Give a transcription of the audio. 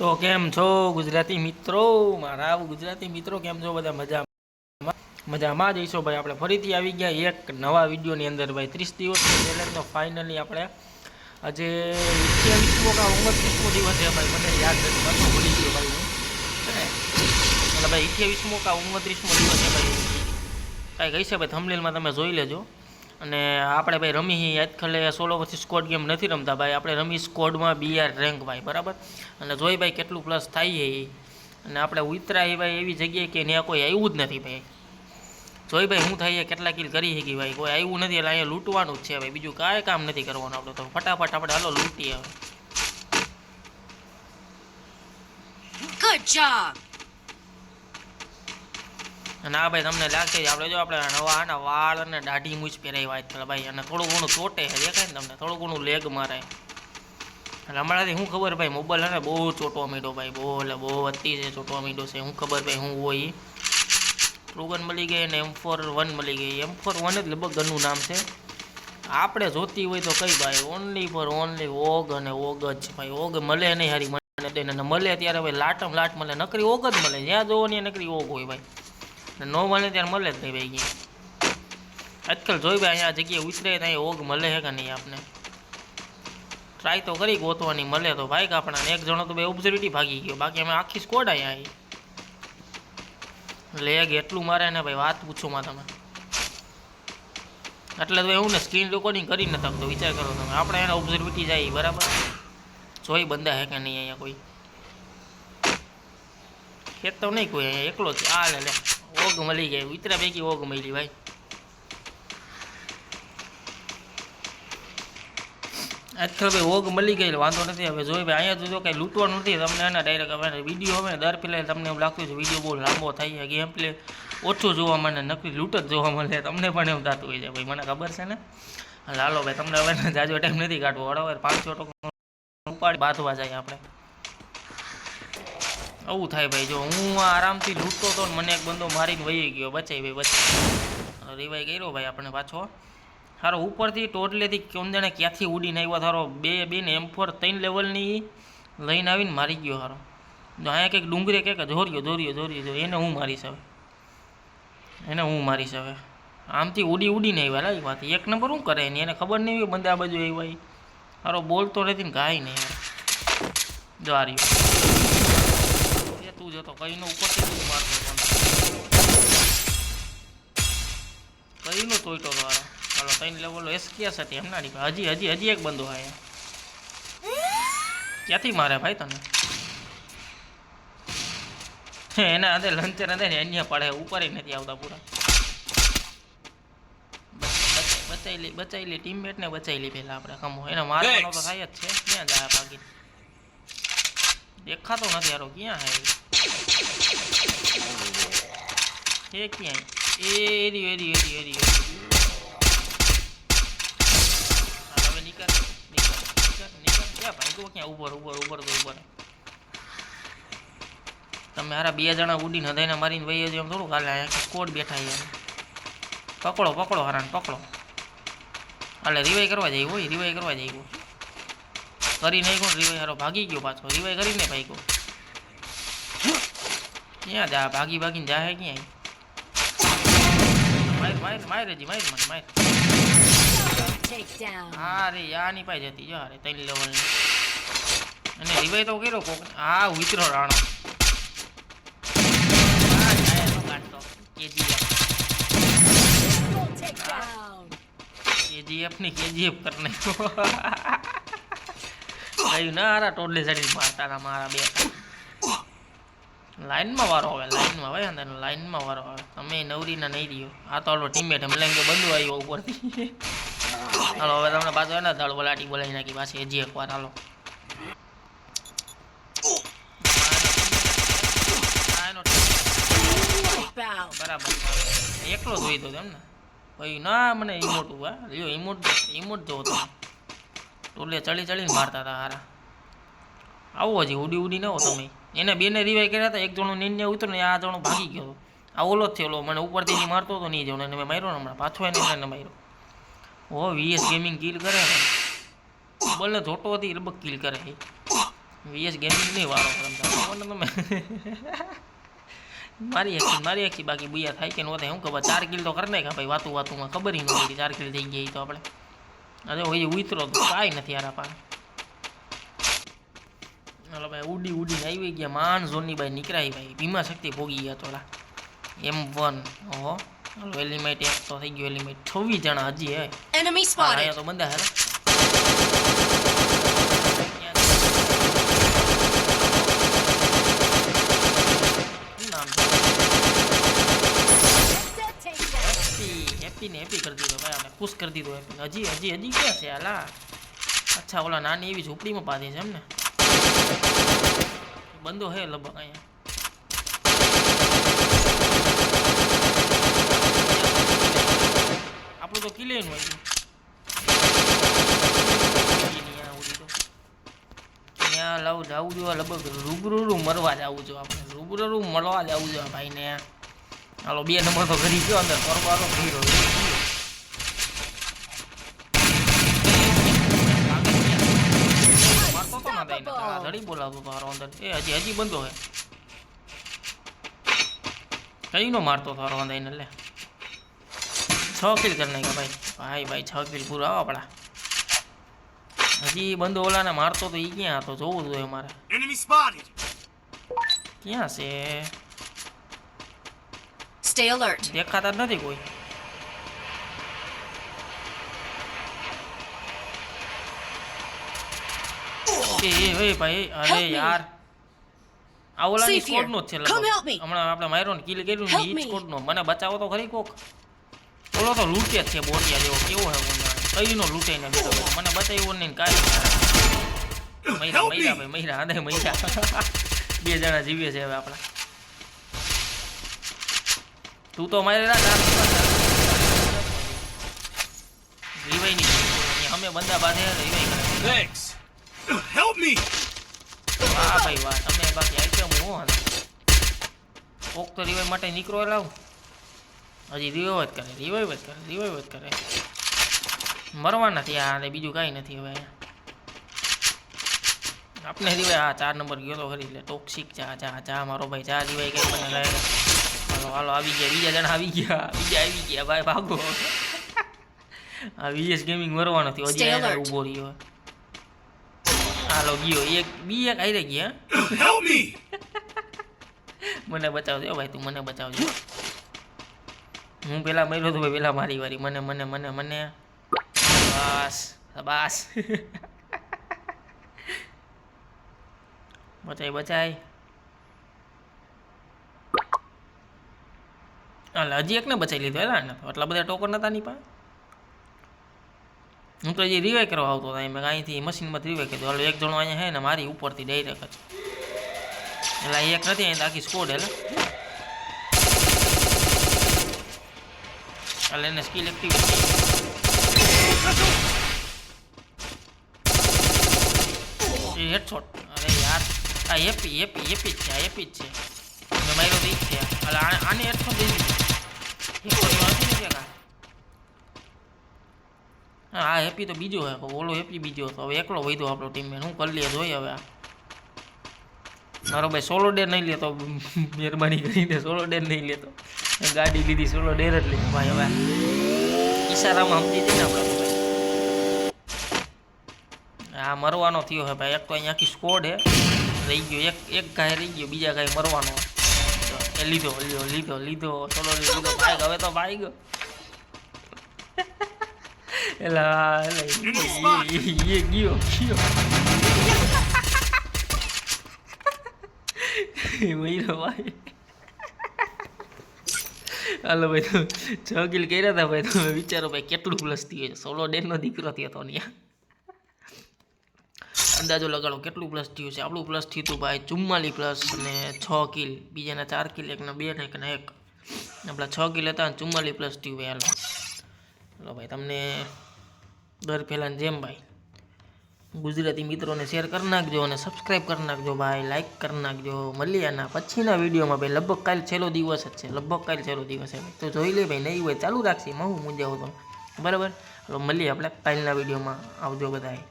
તો કેમ છો ગુજરાતી મિત્રો, મારા ગુજરાતી મિત્રો કેમ છો બધા? મજામાં જ હશો ભાઈ. આપણે ફરીથી આવી ગયા એક નવા વિડીયોની અંદર ભાઈ. 30 દિવસની ચેલેન્જનો ફાઇનલી આપણે આજે 28મો કે 29મો દિવસ છે ભાઈ, મને યાદ નથી, પાછો ભૂલી ગયો ભાઈ હું. એટલે ભાઈ 28મો કે 29મો દિવસ છે ભાઈ, કાંઈક હશે ભાઈ, થંબનેલમાં તમે જોઈ લેજો. અને આપણે ભાઈ રમી આજકાલે સોલો પછી સ્કોડ ગેમ નથી રમતા ભાઈ, આપણે રમી સ્કોડમાં BR રેન્ક ભાઈ, બરાબર. અને જોઈ ભાઈ કેટલું પ્લસ થાય છે. અને આપણે ઉતરાય ભાઈ એવી જગ્યાએ કે ત્યાં કોઈ આવ્યું જ નથી ભાઈ. જોઈ ભાઈ શું થાય, કેટલા કિલ કરી શકી ભાઈ, કોઈ આવ્યું નથી. એટલે અહીંયા લૂંટવાનું જ છે ભાઈ, બીજું કાંઈ કામ નથી કરવાનું. આપણે તો ફટાફટ આપણે હાલો લૂંટીએ હવે. Good job. અને આ ભાઈ તમને લાગશે આપણે જો આપણે નવા આના વાળ અને દાઢી મૂછ પહેરાવી વાત ભાઈ, અને થોડું ઘણું ચોટે છે, દેખાય ને તમને, થોડું ઘણું લેગ મારે. એટલે હમણાંથી શું ખબર ભાઈ, મોબાઈલ હે ને બહુ ચોટવા માંડ્યો ભાઈ, બહુ એટલે બહુ અતિશય ચોટવા માંડ્યો છે. શું ખબર ભાઈ શું હોય. ટ્રુગન મળી ગઈ અને M41 મળી ગઈ. M41 જ લગભગ ગનનું નામ છે. આપણે જોતી હોય તો કઈ ભાઈ, ઓનલી ફોર ઓનલી ઓગ અને ઓગ જ ભાઈ. ઓગ મળે નહીં હારી મને, મળે ત્યારે ભાઈ લાટમ લાટ મળે, નકરી ઓગ જ મળે. જ્યાં જોવો ને નકરી ઓગ હોય ભાઈ, નો મળે ત્યારે મળે જ નહીં ભાઈ. ક્યાં આજકાલ જોઈ ભાઈ અહીંયા જગ્યાએ ઉતરે તો અહીંયા ઓગ મળે છે કે નહીં. આપણે ટ્રાય તો કરી ગોતવાની, મળે તો ભાઈ આપણા. એક જણો તો ભાઈ ઓબ્ઝર્વિટી ભાગી ગયો, બાકી અમે આખી સ્કોડ અહીંયા લેગ એટલું મારે ને ભાઈ વાત પૂછો માં તમે. એટલે તો એવું ને સ્ક્રીન રેકોર્ડિંગ કરી નથી શકતો, વિચાર કરો તમે. આપણે એને ઓબ્ઝર્વિટી જાય બરાબર, જોઈ બંદા હે કે નહીં અહીંયા કોઈ. ખેત તો નહીં કોઈ અહીંયા, એકલો જ. આ લે ઓગ મળી ગઈ, ઉતરા પૈકી ઓગ મળી ભાઈ. આજકાલ ભાઈ ઓગ મળી ગઈ, વાંધો નથી. હવે જોઈ ભાઈ અહીંયા જો કંઈ લૂંટવાનું નથી તમને, એના ડાયરેક્ટ હવે વિડીયો હવે દર પેલા તમને એવું લાગતું છે વિડીયો બહુ લાંબો થઈ જાય, ગેમ પ્લે ઓછું જોવા મળે, નકરી લૂંટ જ જોવા મળે. તમને પણ એવું થતું હોય છે ભાઈ, મને ખબર છે ને. હાલો ભાઈ, તમને હવે જાજો ટાઈમ નથી કાઢવો, બરાબર. 500 ટકા ઉપાડી બાંધવા જાય આપણે. આવું થાય ભાઈ. જો હું આરામથી લૂંટતો હતો ને મને એક બંદો મારીને વહી ગયો, બચાઈ ભાઈ બચાઈ. રિવાઈ કર્યો ભાઈ આપણે પાછો. સારો ઉપરથી ટોટલેથી કોણ જાણે ક્યાંથી ઉડીને આવ્યો સારો. બે ને M4 3 લેવલની લઈને આવીને મારી ગયો સારો. જો અહીંયા કંઈક ડુંગરે કંઈક જોર્યો એને હું મારીશ હવે, એને હું મારીશ હવે. આમથી ઉડીને આવ્યા લા એ વાત. એક નંબર શું કરે એની, એને ખબર નહીં હોય બંદા બાજુ આવ્યા. સારો બોલતો નથી ને કાંઈ નહીં. જો આ રહ્યો એ તું જતો કઈનો ઉપરથી તું મારતો કઈનો તોયટો તો હારો. હાલો 3 લેવલનો SKS હતી એમના નહીં. હજી એક બંદો આયા. ક્યાંથી મારે ભાઈ તને? એના અંદર લંચર અંદર અહીંયા પડે, ઉપર નથી આવતા પૂરા. બચાઈ લે ટીમમેટને બચાઈ લે પેલા આપણે. કમો એને મારવાનો તો થાય જ છે. ક્યાં જાય ભાગી? દેખાતો નથી યારો, ક્યાં હે ક્યાંય? એરી હવે નીકળ ક્યાં ભાઈ? તો ક્યાં ઉપર તમે હારા 2 જણા ઉડીને હદાઈને મારીને વહી એમ થોડું હાલે. અહીંયા સ્કોડ બેઠા છે, પકડો હારાને પકડો. હાલે રિવાઈ કરવા જાય હોય, કરી નહીં કોણ રિવાઈ. હારો ભાગી ગયો પાછો, રિવાઈ કરીને ભાગ્યો. ક્યાં જા ભાગીને જા ક્યાંય? માર હા રે યાની પાઈ જતી જો. અરે 3 લેવલની અને રિવાઈ તો કર્યો કોક. હા ઉતરો રાણો. KGF ની KGF કરને કયું ના હારા ટોડલે ચડી મારતા મારા બે. લાઈનમાં વારો આવે, લાઈનમાં ભાઈ અંદર લાઈનમાં વારો આવે. તમે નવરીના નહીં રહ્યો. આ તો ટીમમેટ એમ લાઈન બંધુ આવ્યો ઉપરથી. હાલો હવે તમને પાછો એના દાળ બોલાટી બોલાવી નાખી પાછી હજી એકવાર. હાલો બરાબર એકલો જોઈ દો એમ ને ભાઈ. ના મને ઇમોટ લ્યો, ઇમોટ જોવો તમે. ટોલે ચડીને મારતા હતા હારા. આવો હજી ઉડી ન હો તમે. એને બેને રિવાઈ કર્યા હતા. એક જણો નીને ઉતરો ને આ જણો ભાગી ગયો. આ ઓલો જ થયેલો, મને ઉપરથી મારતો હતો નહીં જણો, એને મેં માર્યો ને હમણાં પાછો એને માર્યો. VS ગેમિંગ કિલ કરે ને બોલને જોટો હતી લગભગ કિલ કરે. વીએસ ગેમિંગ નહીં વાળો રમતા તમે મારી એકી બાકી બુયા થાય કે નહોતા શું ખબર 4 કિલ તો કરી નાખ્યા ભાઈ વાતુમાં ખબર ન પડી 4 કિલ થઈ ગઈ તો આપણે અરે હોય ઉતરો તો કાંઈ નથી યાર આપણે હાલો ભાઈ ઉડીને આવી ગયા માન ઝોનની ભાઈ નીકળાય ભાઈ ભીમા શક્તિ ભોગી ગયા તોલા M1 ઓહો હાલો એલિમેન્ટ એક તો થઈ ગયો એલિમેન્ટ 26 જણા હજી હે એનિમી સ્પોટેડ તો બંદા હેલા હેપી કરી દીધો ભાઈ આપણે ખુશ કરી દીધો હજી ક્યાં છે હાલા અચ્છા ઓલા નાની એવી ઝૂંપડીમાં પાધી છે એમ ને બંધો હે લગભગ અહીંયા આપણું તો કિલે નું આવ્યું ત્યાં લાવું જવું જોઈએ લગભગ રૂબરૂ મરવા જવું જોઈએ આપણે રૂબરૂ મળવા જવું જોઈએ ભાઈને હાલો 2 નંબર તો કરી ગયો અંદર કરવાનો ભીરો મારતો તો ના દઈને ધડી બોલાવતો તો હારો અંદર એ હજી બંધો હે કઈ નો મારતો તો હારો અંદર એટલે 6 કિલ કરી નાખ્યા ભાઈ 6 કિલ પૂરા આવો આપણા હજી બંધો ઓલાને મારતો તો ઈ ક્યાં હતો જોવું જોઈએ મારે ક્યાં છે Stay alert. દેખાતા જ નથી કોઈ એ ભાઈ અરે યાર આ ઓલાની સ્કોડ નો છે હમણાં આપણે માર્યો ને કિલ કર્યું ને ઈ સ્કોડ નો મને બચાવો તો ખરી કોક ઓલો તો લૂટે જ છે બોટિયા જેવો કેવો હે કઈ નો લૂટાઈને બેઠો મને બચાવ્યો નહીં કાઈ મહિરા આને મહિરા 2 જણા જીવે છે હવે આપણા તું તો મારે રિવાઈ ની અમે બંદા બાંધે રિવાઈ કરે થેન્ક્સ હેલ્પ મી વાહ ભાઈ વાહ તમે બાકી આઈટમ હો કોક તો રિવાઈ માટે નીકળો લાવ હજી રિવાઈવ જ કરે મરવા નથી આ બીજું કાંઈ નથી હવે આપણે રિવાઈ 4 નંબર ગયો તો ખરી એટલે ટોક્સિક જા મારો ભાઈ જા રિવાઈ ગઈ મને લાગે હાલો આવી ગયા બીજા જણા આવી ગયા ભાઈ ભાગો આ વીએસ ગેમિંગ મરવાનો થયો હજી આ ઊભો રહ્યો હાલો ગયો એક આઈ રહી ગયા મને બચાવજો ભાઈ તું મને બચાવજો હું પેલા મર્યો તો ભાઈ પેલા મારી વારી મને બસ બચાય હજી એકને બચાવી લીધો હેલા ને એટલા બધા ટોકન નતા ની પાસે હું તો હજી રિવાઈ કરવા આવતો હતો મેં અહીંથી મશીનમાં રિવાઈ કર્યો હાલો એક જણો અહીંયા હે ને મારી ઉપરથી ડાયરેક્ટ જ એટલે એક નથી અહીં આખી સ્કોડ હેલા એટલે એને સ્કિલ એક્ટિવ એ હેડશોટ અરે યાર આ એપી જ છે મેં માર્યો તો ઈ જ છે એટલે આને હેડશોટ દઈ દીધું હા હેપી તો બીજો હે ઓલો હેપી બીજો હતો હવે એકલો વૈધો આપણો ટીમમેટ હું કરી લઈએ જોઈએ હવે મારો ભાઈ સોલો ડેર નહીં લેતો મહેરબાની કરીને સોલો ડેર નહીં લેતો ગાડી લીધી સોલો ડેર જ લીધી ભાઈ હવે ઈશારામાં સમજી જઈને આપણે હા મરવાનો થયો હે ભાઈ એક તો અહીંયા આખી સ્કોડ હે રહી ગયો એક ગાય રહી ગયો બીજા ગાય મરવાનો એ લીધો સોલો લીધો ભાઈ હવે તો ભાઈ ગયો એલા ગયો મહિરો ભાઈ હાલો ભાઈ તો 6 કિલ કર્યા હતા ભાઈ તમે વિચારો ભાઈ કેટલું પ્લસ થયું છે સોલો ડેનનો દીકરો થયો હતો ત્યાં અંદાજો લગાડો કેટલું પ્લસ થયું છે આપણું પ્લસ થયું હતું ભાઈ 44 પ્લસ અને 6 કિલ બીજાના 4 કિલ એકના 2 ને એકના 1 આપણા 6 કિલ હતા 44 પ્લસ થયું ભાઈ હાલો ભાઈ તમને દર પહેલાં જેમ ભાઈ ગુજરાતી મિત્રોને શેર કરી નાખજો અને સબસ્ક્રાઈબ કરી નાખજો ભાઈ લાઈક કરી નાખજો મળીએ આના પછીના વિડીયોમાં ભાઈ લગભગ કાલ છેલ્લો દિવસ જ છે ભાઈ તો જોઈ લે ભાઈ નહીં હોય ચાલુ રાખશે હું મૂંઝાવું તો બરાબર હવે મળીએ આપણે કાલના વિડીયોમાં આવજો બધાય